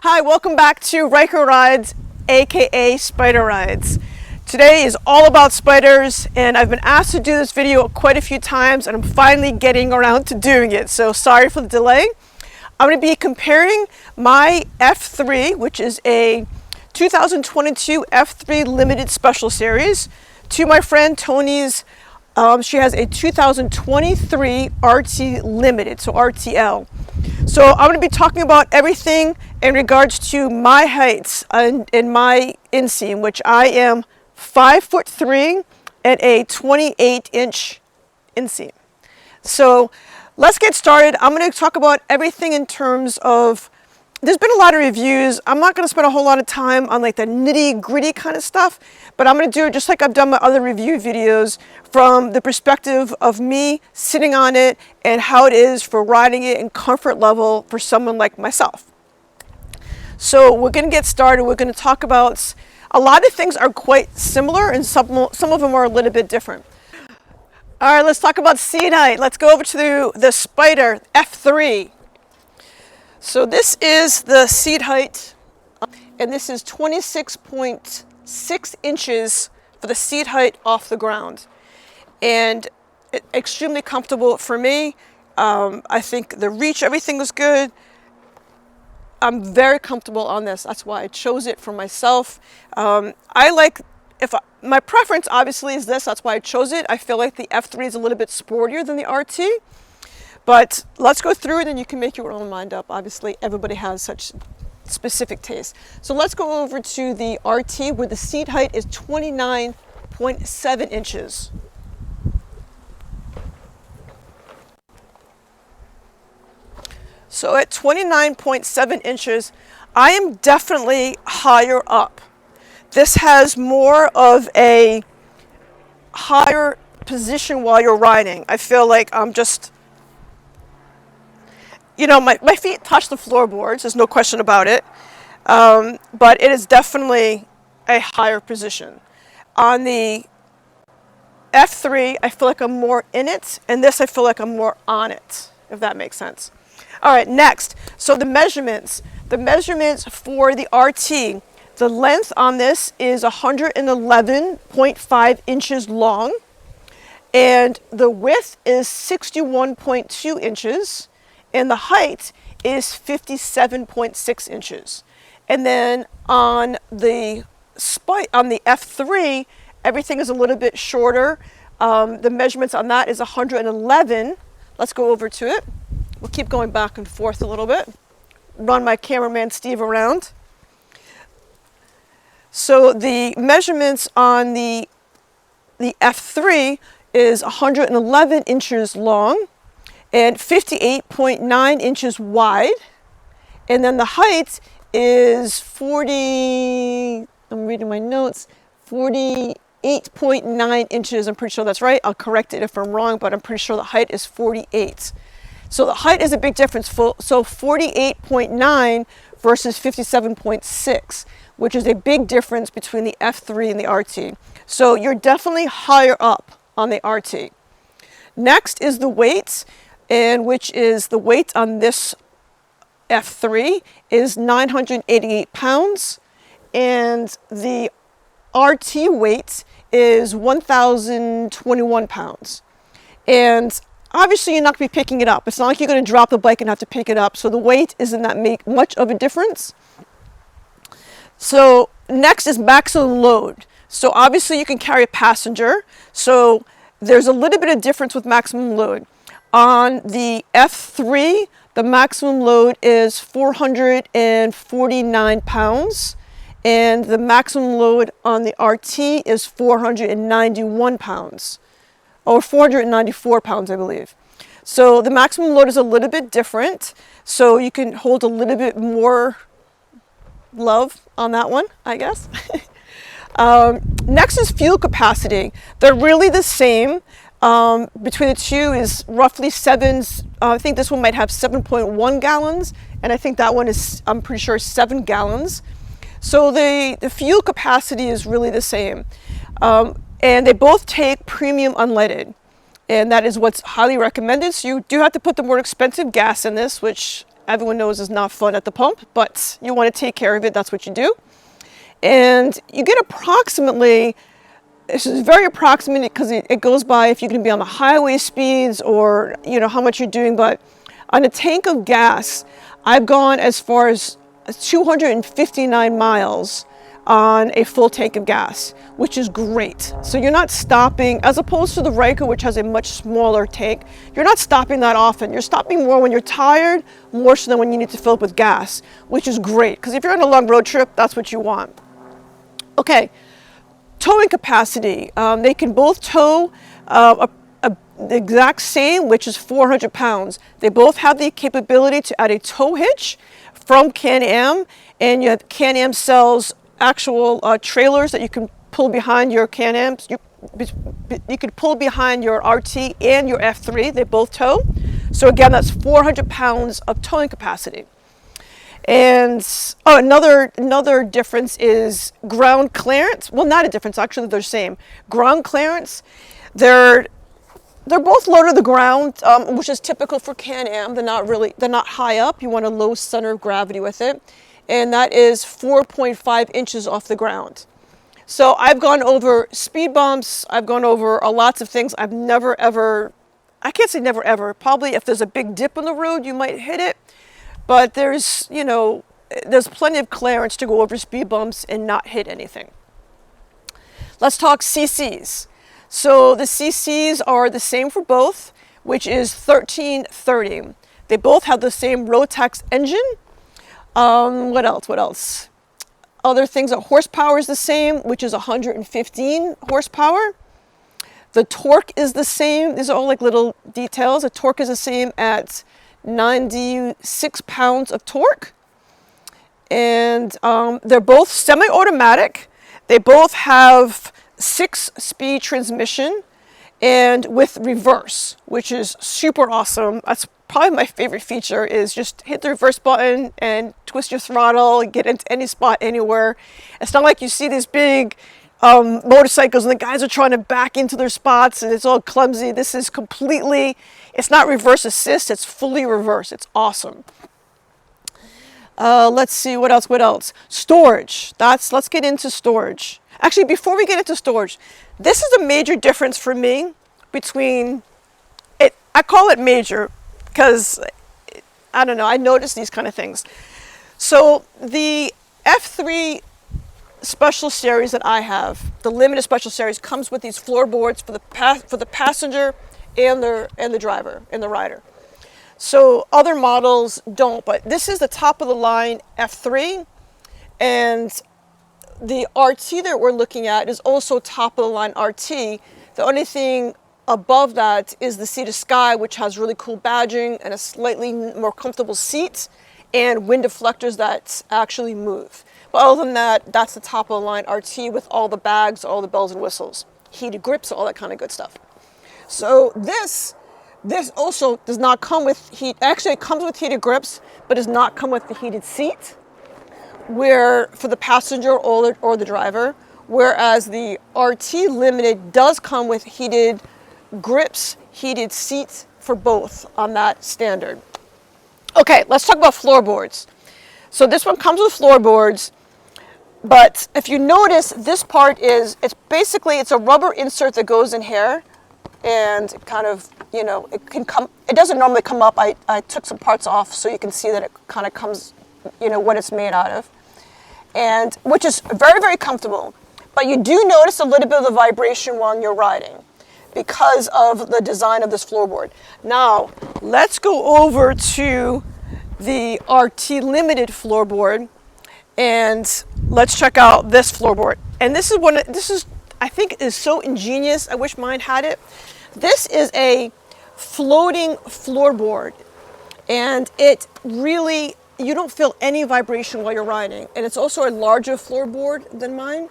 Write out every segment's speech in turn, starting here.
Hi, welcome back to Ryker Rides, aka Spyder Rides. Today is all about spiders, and I've been asked to do this video quite a few times, and I'm finally getting around to doing it, so sorry for the delay. I'm going to be comparing my F3, which is a 2022 F3 Limited Special Series, to my friend Tony's. She has a 2023 RT Limited, so RTL. So I'm going to be talking about everything in regards to my heights in my inseam, which I am 5'3" and a 28-inch inseam. So let's get started. I'm going to talk about everything in terms of, there's been a lot of reviews. I'm not going to spend a whole lot of time on like the nitty-gritty kind of stuff, but I'm going to do it just like I've done my other review videos from the perspective of me sitting on it and how it is for riding it in comfort level for someone like myself. So we're going to get started. We're going to talk about, a lot of things are quite similar and some of them are a little bit different. All right, let's talk about seat height. Let's go over to the Spyder F3. So this is the seat height, and this is 26.6 inches for the seat height off the ground. And extremely comfortable for me. I think the reach, everything was good. I'm very comfortable on this. That's why I chose it for myself. I like, my preference obviously is this. That's why I chose it. I feel like the F3 is a little bit sportier than the RT. But let's go through it and you can make your own mind up. Obviously, everybody has such specific taste. So let's go over to the RT where the seat height is 29.7 inches. So at 29.7 inches, I am definitely higher up. This has more of a higher position while you're riding. I feel like I'm just, you know, my feet touch the floorboards, there's no question about it. But it is definitely a higher position. On the F3, I feel like I'm more in it, and this I feel like I'm more on it, if that makes sense. All right, next, so the measurements. The measurements for the RT, the length on this is 111.5 inches long, and the width is 61.2 inches. And the height is 57.6 inches. And then on the F3, everything is a little bit shorter. The measurements on that is 111. Let's go over to it. We'll keep going back and forth a little bit. Run my cameraman Steve around. So the measurements on the F3 is 111 inches long and 58.9 inches wide, and then the height is 48.9 inches. I'm pretty sure that's right. I'll correct it if I'm wrong, but I'm pretty sure the height is 48. So the height is a big difference. So 48.9 versus 57.6, which is a big difference between the F3 and the RT. So you're definitely higher up on the RT. Next is the weights, and which is the weight on this F3 is 988 pounds, and the RT weight is 1,021 pounds. And obviously you're not going to be picking it up. It's not like you're going to drop the bike and have to pick it up, so the weight isn't that make much of a difference. So next is maximum load. So obviously you can carry a passenger, so there's a little bit of difference with maximum load. On the F3, the maximum load is 449 pounds, and the maximum load on the RT is 491 pounds, or 494 pounds, I believe. So the maximum load is a little bit different, so you can hold a little bit more love on that one, I guess. Next is fuel capacity. They're really the same. Between the two is roughly I think this one might have 7.1 gallons, and I think that one is, I'm pretty sure, 7 gallons. So the fuel capacity is really the same. And they both take premium unleaded. and that is what's highly recommended. So you do have to put the more expensive gas in this, which everyone knows is not fun at the pump, but you want to take care of it, that's what you do. And you get approximately, this is very approximate because it goes by if you're going to be on the highway speeds or, you know, how much you're doing. But on a tank of gas, I've gone as far as 259 miles on a full tank of gas, which is great. So you're not stopping, as opposed to the Ryker, which has a much smaller tank, you're not stopping that often. You're stopping more when you're tired, more so than when you need to fill up with gas, which is great. Because if you're on a long road trip, that's what you want. Okay, towing capacity. They can both tow the exact same, which is 400 pounds. They both have the capability to add a tow hitch from Can-Am, and yet Can-Am sells actual trailers that you can pull behind your Can-Ams. You could pull behind your RT and your F3. They both tow. So again, that's 400 pounds of towing capacity. And another difference is ground clearance. Well, not a difference, actually they're the same. Ground clearance, they're both low to the ground, which is typical for Can-Am. They're not high up. You want a low center of gravity with it. And that is 4.5 inches off the ground. So I've gone over speed bumps. I've gone over lots of things. I've never ever, I can't say never ever, probably if there's a big dip in the road, you might hit it. But there's, you know, there's plenty of clearance to go over speed bumps and not hit anything. Let's talk CCs. So the CCs are the same for both, which is 1330. They both have the same Rotax engine. What else? Other things are horsepower is the same, which is 115 horsepower. The torque is the same. These are all like little details. The torque is the same at 96 pounds of torque. And they're both semi-automatic. They both have 6-speed transmission and with reverse, which is super awesome. That's probably my favorite feature, is just hit the reverse button and twist your throttle and get into any spot anywhere. It's not like you see these big motorcycles and the guys are trying to back into their spots and it's all clumsy. This is completely, it's not reverse assist, it's fully reverse. It's awesome. Let's see, what else? Storage. Let's get into storage. Actually, before we get into storage, this is a major difference for me between it. I call it major because, I don't know, I notice these kind of things. So the F3 special series that I have, the limited special series, comes with these floorboards for the passenger and the driver and the rider. So other models don't, but this is the top of the line F3, and the RT that we're looking at is also top of the line RT. The only thing above that is the Sea to Sky, which has really cool badging and a slightly more comfortable seat and wind deflectors that actually move. But other than that, that's the top of the line RT with all the bags, all the bells and whistles, heated grips, all that kind of good stuff. So this also does not come with heat. Actually, it comes with heated grips, but does not come with the heated seat, where for the passenger or the driver, whereas the RT Limited does come with heated grips, heated seats for both on that standard. Okay, let's talk about floorboards. So this one comes with floorboards, but if you notice, this part is, it's a rubber insert that goes in here, and kind of, you know, it doesn't normally come up. I took some parts off so you can see that it kind of comes, you know, what it's made out of, and which is very, very comfortable. But you do notice a little bit of the vibration while you're riding because of the design of this floorboard. Now, let's go over to the RT Limited floorboard and let's check out this floorboard. And this is I think is so ingenious. I wish mine had it. This is a floating floorboard, and it really, you don't feel any vibration while you're riding. And it's also a larger floorboard than mine.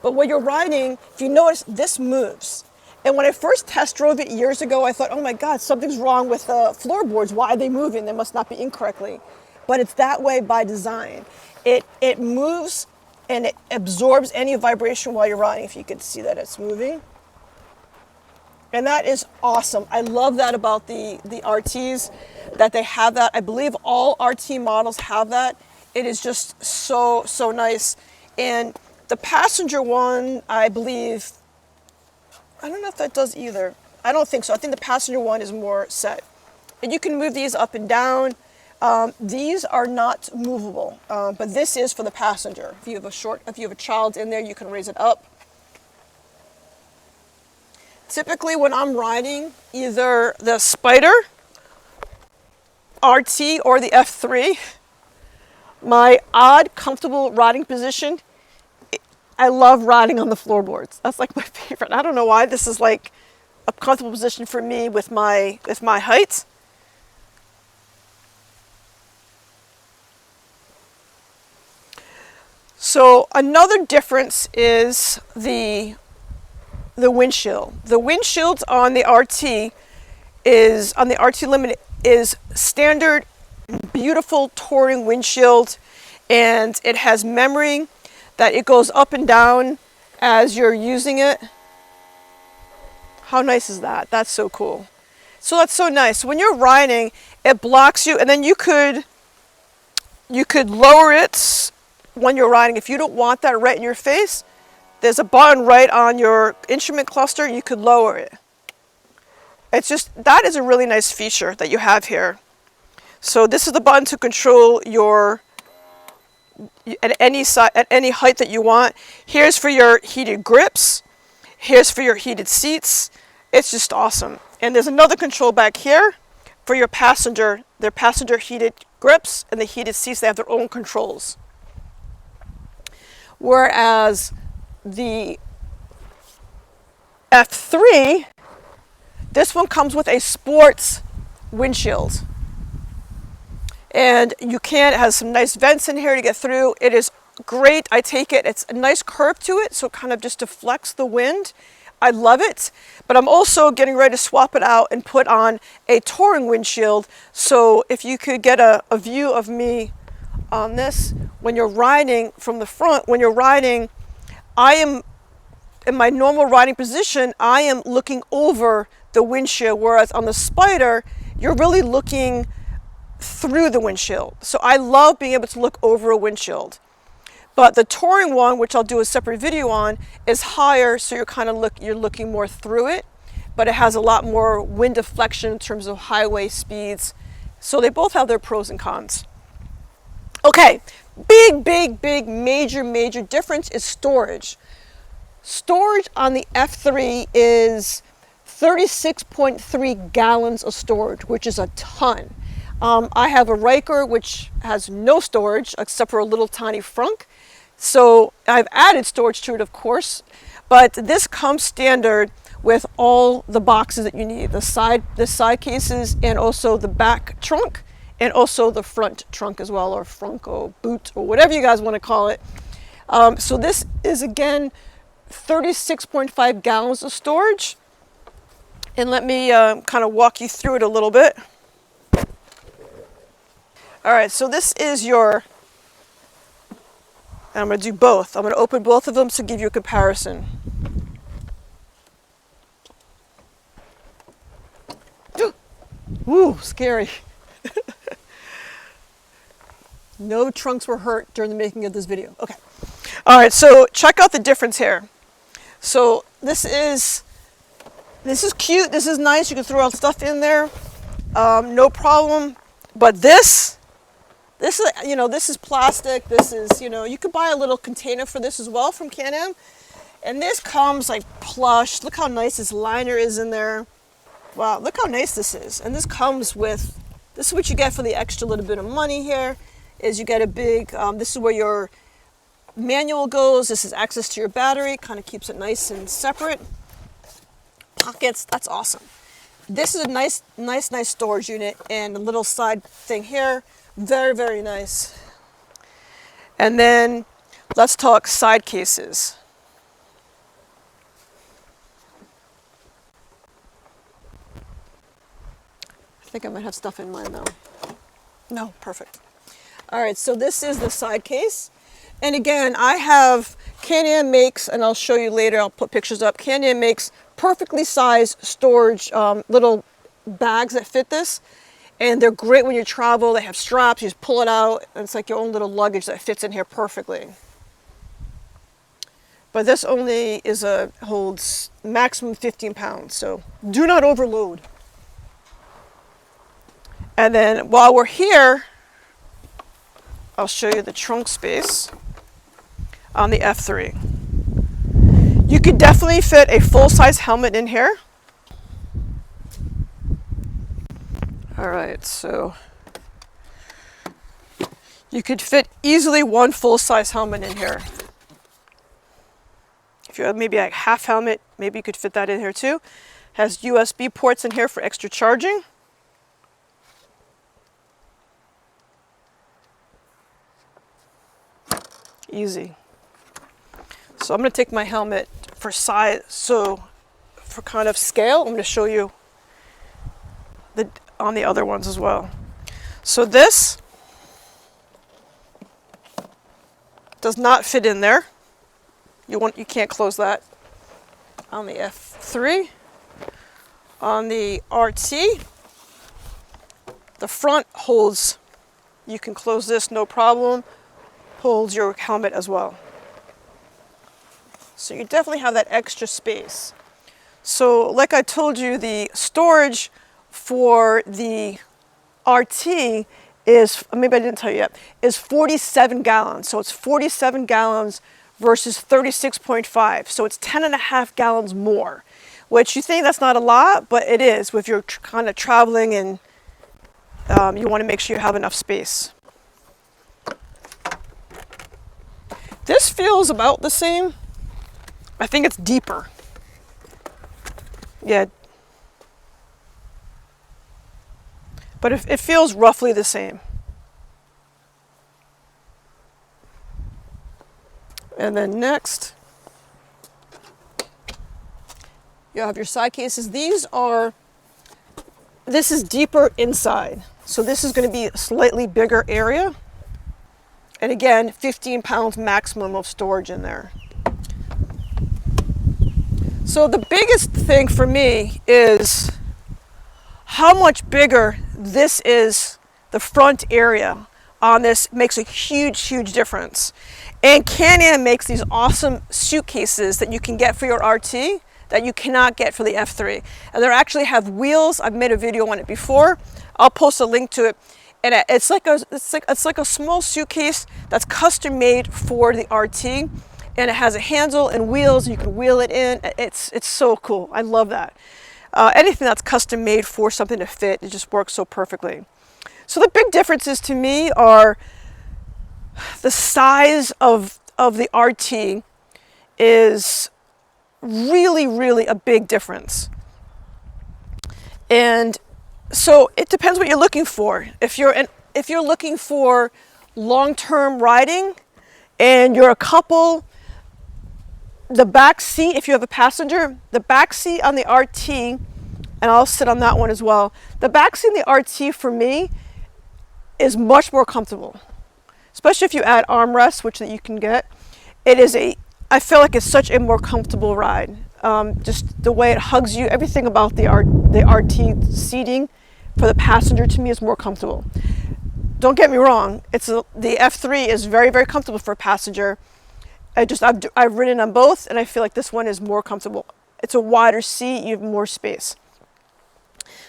But when you're riding, if you notice, this moves. And when I first test drove it years ago, I thought, oh my God, something's wrong with the floorboards. Why are they moving? They must not be incorrectly. But it's that way by design. It moves and it absorbs any vibration while you're riding, if you could see that it's moving. And that is awesome. I love that about the RTs, that they have that. I believe all RT models have that. It is just so, so nice. And the passenger one, I believe, I don't know if that does either. I don't think so. I think the passenger one is more set. And you can move these up and down. These are not movable, but this is for the passenger. If you have a child in there, you can raise it up. Typically when I'm riding either the Spyder RT or the F3, my odd, comfortable riding position, I love riding on the floorboards. That's like my favorite. I don't know why. This is like a comfortable position for me with my height. So another difference is the windshield. The windshield on the RT Limited is standard, beautiful touring windshield, and it has memory that it goes up and down as you're using it. How nice is that? That's so cool. So that's so nice. When you're riding, it blocks you, and then you could lower it when you're riding. If you don't want that right in your face, there's a button right on your instrument cluster. You could lower it. It's just, that is a really nice feature that you have here. So this is the button to control your, at any height that you want. Here's for your heated grips. Here's for your heated seats. It's just awesome. And there's another control back here for your passenger, their passenger heated grips and the heated seats. They have their own controls. Whereas the F3, this one comes with a sports windshield. And it has some nice vents in here to get through. It is great. I take it. It's a nice curve to it, so it kind of just deflects the wind. I love it. But I'm also getting ready to swap it out and put on a touring windshield. So if you could get a view of me on this, when you're riding from the front, when you're riding, I am in my normal riding position, I am looking over the windshield, whereas on the Spyder, you're really looking through the windshield. So I love being able to look over a windshield. But the touring one, which I'll do a separate video on, is higher, so you're looking more through it, but it has a lot more wind deflection in terms of highway speeds. So they both have their pros and cons. Okay, big, major difference is storage. Storage on the F3 is 36.3 gallons of storage, which is a ton. I have a Ryker which has no storage except for a little tiny frunk. So I've added storage to it, of course, but this comes standard with all the boxes that you need, the side cases, and also the back trunk, and also the front trunk as well, or frunko, boot, or whatever you guys want to call it. So this is, again, 36.5 gallons of storage. And let me kind of walk you through it a little bit. All right, so this is your, and I'm going to do both. I'm going to open both of them to give you a comparison. Ooh, scary. No trunks were hurt during the making of this video. Okay. All right, so check out the difference here. So this is cute. This is nice. You can throw out stuff in there. No problem. But this is, this is plastic. This is, you could buy a little container for this as well from Can-Am. And this comes like plush. Look how nice this liner is in there. Wow, look how nice this is. And this comes with, this is what you get for the extra little bit of money here, is you get a big, this is where your manual goes. This is access to your battery. Kind of keeps it nice and separate. Pockets, that's awesome. This is a nice storage unit, and a little side thing here. Very nice. And then let's talk side cases. I think I might have stuff in mine though. No, perfect. All right, so this is the side case. And again, I have Can-Am makes, and I'll show you later, I'll put pictures up, Can-Am makes perfectly sized storage little bags that fit this. And they're great when you travel. They have straps, you just pull it out, and it's like your own little luggage that fits in here perfectly. But this only holds maximum 15 pounds, so do not overload. And then while we're here, I'll show you the trunk space on the F3. You could definitely fit a full-size helmet in here. All right, so you could fit easily one full-size helmet in here. If you have maybe a half helmet, maybe you could fit that in here too. Has USB ports in here for extra charging. Easy. So I'm going to take my helmet for size, so for kind of scale, I'm going to show you on the other ones as well. So this does not fit in there. You can't close that on the F3. On the RT, the front holds, you can close this no problem, holds your helmet as well. So you definitely have that extra space. So like I told you, the storage for the RT is, maybe I didn't tell you yet, is 47 gallons. So it's 47 gallons versus 36.5. So it's 10.5 gallons more, which you think that's not a lot, but it is if you're kind of traveling and you want to make sure you have enough space. This feels about the same. I think it's deeper. Yeah. But it feels roughly the same. And then next, you have your side cases. This is deeper inside. So this is going to be a slightly bigger area. And again, 15 pounds maximum of storage in there. So the biggest thing for me is how much bigger this is. The front area on this makes a huge, huge difference. And Can-Am makes these awesome suitcases that you can get for your RT that you cannot get for the F3. And they actually have wheels. I've made a video on it before. I'll post a link to it. And it's like a small suitcase that's custom made for the RT, and it has a handle and wheels. You can wheel it in. It's so cool. I love that. Anything that's custom made for something to fit, it just works so perfectly. So the big differences to me are the size of the RT is really, really a big difference. And so it depends what you're looking for. If you're looking for long-term riding and you're a couple, the back seat, if you have a passenger, the back seat on the RT, and I'll sit on that one as well, the back seat in the RT for me is much more comfortable, especially if you add armrests, which that you can get. I feel like it's such a more comfortable ride. Just the way it hugs you, everything about the RT seating for the passenger to me is more comfortable. Don't get me wrong, the F3 is very, very comfortable for a passenger. I've ridden on both, and I feel like this one is more comfortable. It's a wider seat, you have more space.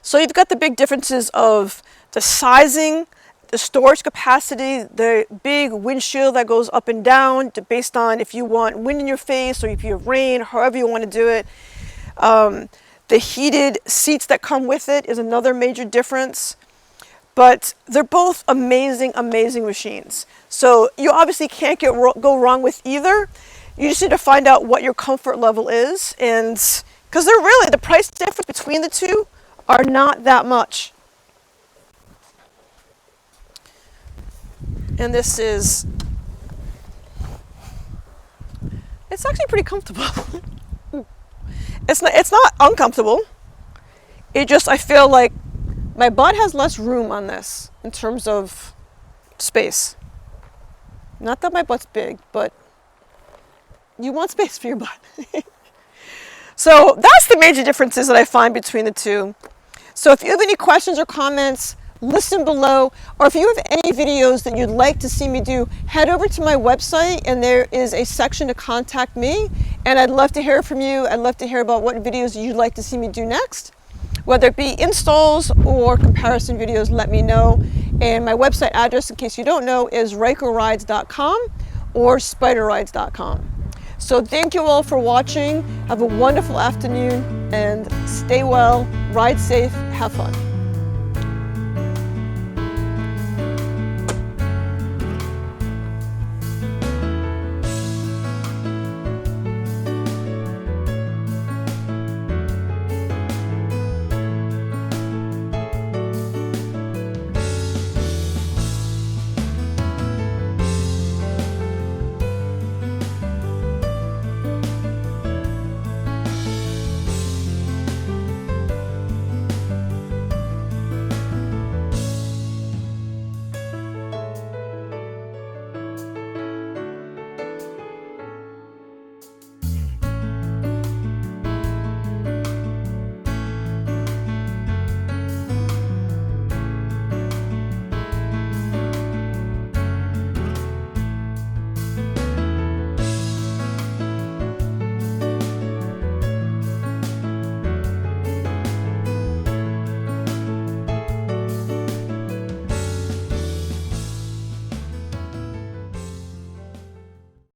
So you've got the big differences of the sizing, the storage capacity, the big windshield that goes up and down based on if you want wind in your face or if you have rain, however you want to do it. The heated seats that come with it is another major difference. But they're both amazing, amazing machines. So you obviously can't go wrong with either. You just need to find out what your comfort level is, and because the price difference between the two are not that much. And this is, it's actually pretty comfortable. It's not uncomfortable. I feel like my butt has less room on this in terms of space. Not that my butt's big, but you want space for your butt. So that's the major differences that I find between the two. So if you have any questions or comments, listen below, or if you have any videos that you'd like to see me do, head over to my website and there is a section to contact me, and I'd love to hear from you. I'd love to hear about what videos you'd like to see me do next. Whether it be installs or comparison videos, let me know. And my website address, in case you don't know, is rykerrides.com or spyderrides.com. So thank you all for watching. Have a wonderful afternoon and stay well, ride safe, have fun.